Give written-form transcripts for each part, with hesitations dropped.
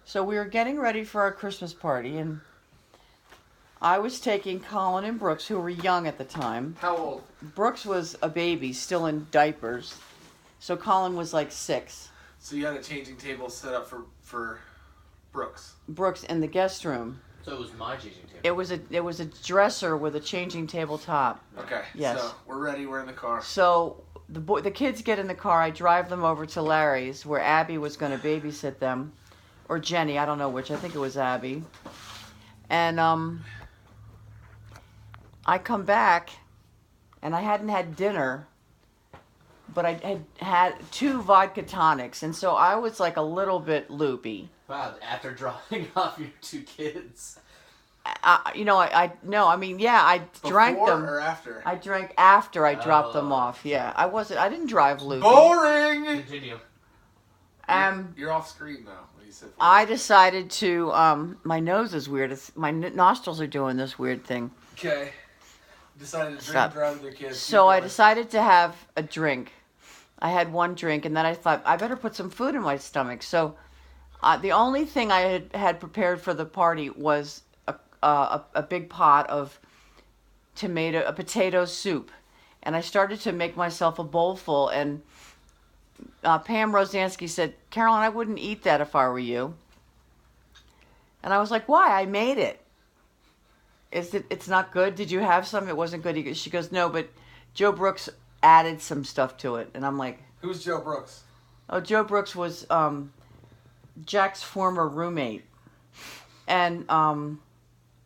So we were getting ready for our Christmas party, and I was taking Colin and Brooks, who were young at the time. How old? Brooks was a baby, still in diapers. So Colin was like 6. So you had a changing table set up for Brooks. Brooks in the guest room. So it was my changing table. It was a dresser with a changing table top. Okay. Yes. So we're ready. We're in the car. So the kids get in the car. I drive them over to Larry's, where Abby was going to babysit them, or Jenny. I don't know which. I think it was Abby. And I come back, and I hadn't had dinner, but I had had 2 vodka tonics, and so I was like a little bit loopy. Wow, after dropping off your 2 kids. I drank Before them. or after? I drank after I dropped them off. Yeah, I didn't drive loopy. Boring. Continue. You're off screen now. When you said I decided to. My nose is weird. My nostrils are doing this weird thing. Okay. Decided to drink Stop. and drive with your kids. So I decided to have a drink. I had 1 drink, and then I thought I better put some food in my stomach. So the only thing I had prepared for the party was a big pot of potato soup, and I started to make myself a bowl full. And Pam Rosansky said, "Carolyn, I wouldn't eat that if I were you." And I was like, "Why? I made it. It's not good? Did you have some? It wasn't good." She goes, "No, but Joe Brooks added some stuff to it." And I'm like, Who's Joe Brooks? "Oh, Joe Brooks was Jack's former roommate, and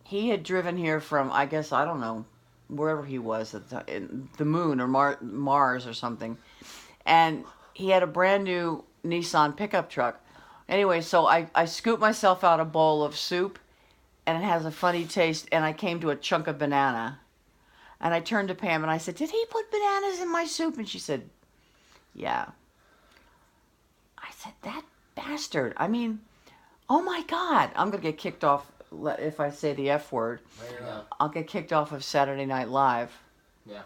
he had driven here from, I guess, I don't know, wherever he was at the moon or Mars or something, and he had a brand new Nissan pickup truck. Anyway, so I scooped myself out a bowl of soup, and it has a funny taste, and I came to a chunk of banana, and I turned to Pam and I said, "Did he put bananas in my soup?" And she said, "Yeah." I said, "That bastard. I mean, oh my God." I'm going to get kicked off if I say the F word. No, you're Yeah. not. I'll get kicked off of Saturday Night Live. Yeah.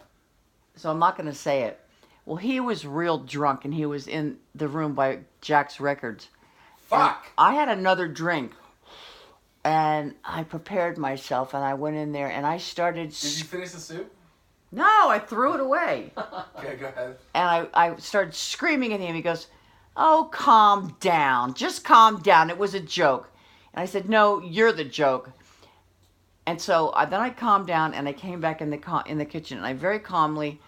So I'm not going to say it. Well, he was real drunk, and he was in the room by Jack's Records. Fuck. And I had another drink, and I prepared myself, and I went in there, and I started... Did you finish the soup? No, I threw it away. Okay, go ahead. And I started screaming at him. He goes, "Oh, calm down. Just calm down. It was a joke." And I said, "No, you're the joke." And so then I calmed down, and I came back in the kitchen, and I very calmly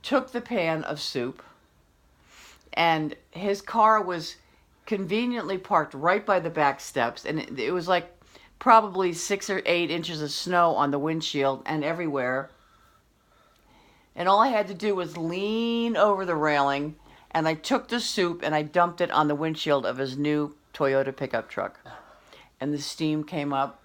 took the pan of soup, and his car was conveniently parked right by the back steps, and it was like probably 6 or 8 inches of snow on the windshield and everywhere. And all I had to do was lean over the railing, and I took the soup and I dumped it on the windshield of his new Toyota pickup truck. And the steam came up,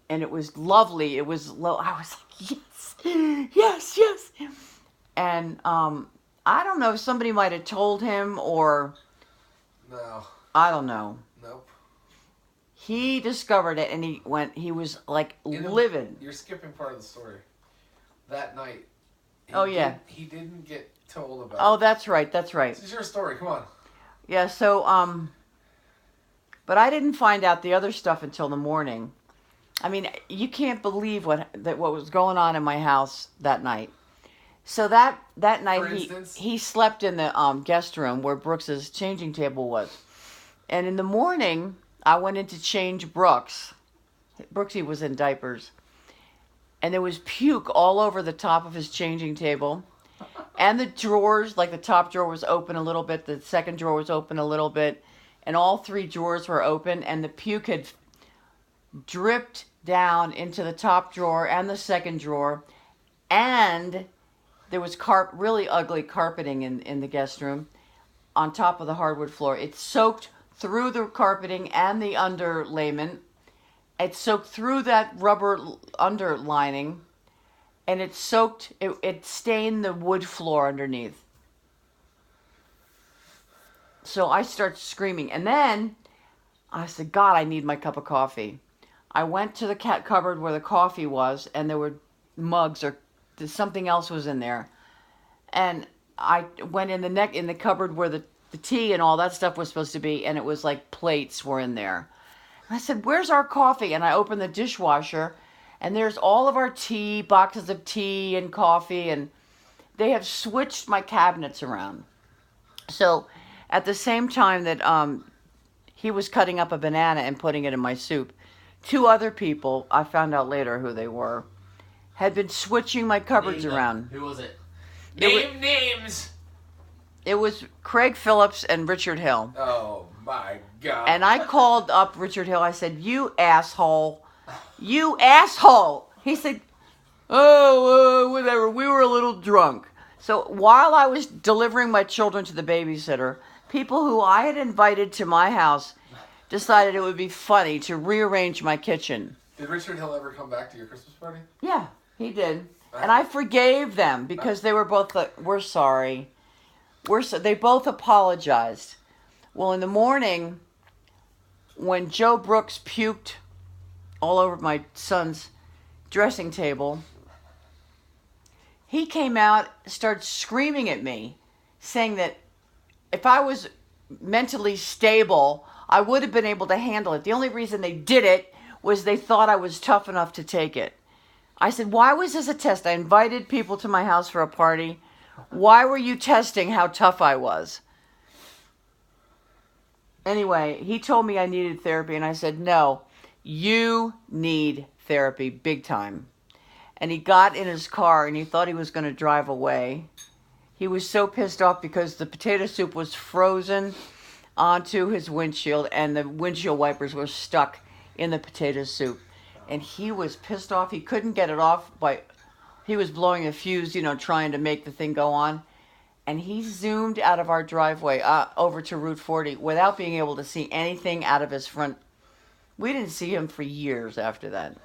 and it was lovely. It was low. I was like, yes, yes, yes. And I don't know if somebody might have told him, or No. I don't know. Nope. He discovered it, and he was like livid. You're skipping part of the story. That night. He He didn't get told about. Oh, that's right. That's right. This is your story. Come on. Yeah, so, but I didn't find out the other stuff until the morning. I mean, you can't believe what was going on in my house that night. So that night, For instance? he slept in the guest room where Brooks's changing table was. And in the morning, I went in to change Brooks. Brooksy was in diapers. And there was puke all over the top of his changing table. And the drawers, like the top drawer was open a little bit, the second drawer was open a little bit, and all 3 drawers were open, and the puke had dripped down into the top drawer and the second drawer, and there was really ugly carpeting in the guest room on top of the hardwood floor. It soaked through the carpeting and the underlayment. It soaked through that rubber underlining, and it stained the wood floor underneath. So I start screaming, and then I said, "God, I need my cup of coffee." I went to the cupboard where the coffee was, and there were mugs or something else was in there. And I went in the cupboard where the tea and all that stuff was supposed to be, and it was like plates were in there. I said, "Where's our coffee?" And I opened the dishwasher, and there's all of our tea, boxes of tea and coffee, and they have switched my cabinets around. So at the same time that he was cutting up a banana and putting it in my soup, two other people, I found out later who they were, had been switching my cupboards Name them. around. Who was it? Name names. It was Craig Phillips and Richard Hill. Oh my God. And I called up Richard Hill. I said, "You asshole. You asshole." He said, "Oh, whatever. We were a little drunk." So while I was delivering my children to the babysitter, people who I had invited to my house decided it would be funny to rearrange my kitchen. Did Richard Hill ever come back to your Christmas party? Yeah, he did. And I forgave them because they were both like, "We're sorry." They both apologized. Well, in the morning, when Joe Brooks puked all over my son's dressing table, he came out, started screaming at me, saying that if I was mentally stable, I would have been able to handle it. The only reason they did it was they thought I was tough enough to take it. I said, "Why was this a test? I invited people to my house for a party. Why were you testing how tough I was?" Anyway, he told me I needed therapy, and I said, "No, you need therapy big time." And he got in his car, and he thought he was going to drive away. He was so pissed off because the potato soup was frozen onto his windshield, and the windshield wipers were stuck in the potato soup. And he was pissed off. He couldn't get it off he was blowing a fuse, trying to make the thing go on. And he zoomed out of our driveway over to Route 40 without being able to see anything out of his front. We didn't see him for years after that.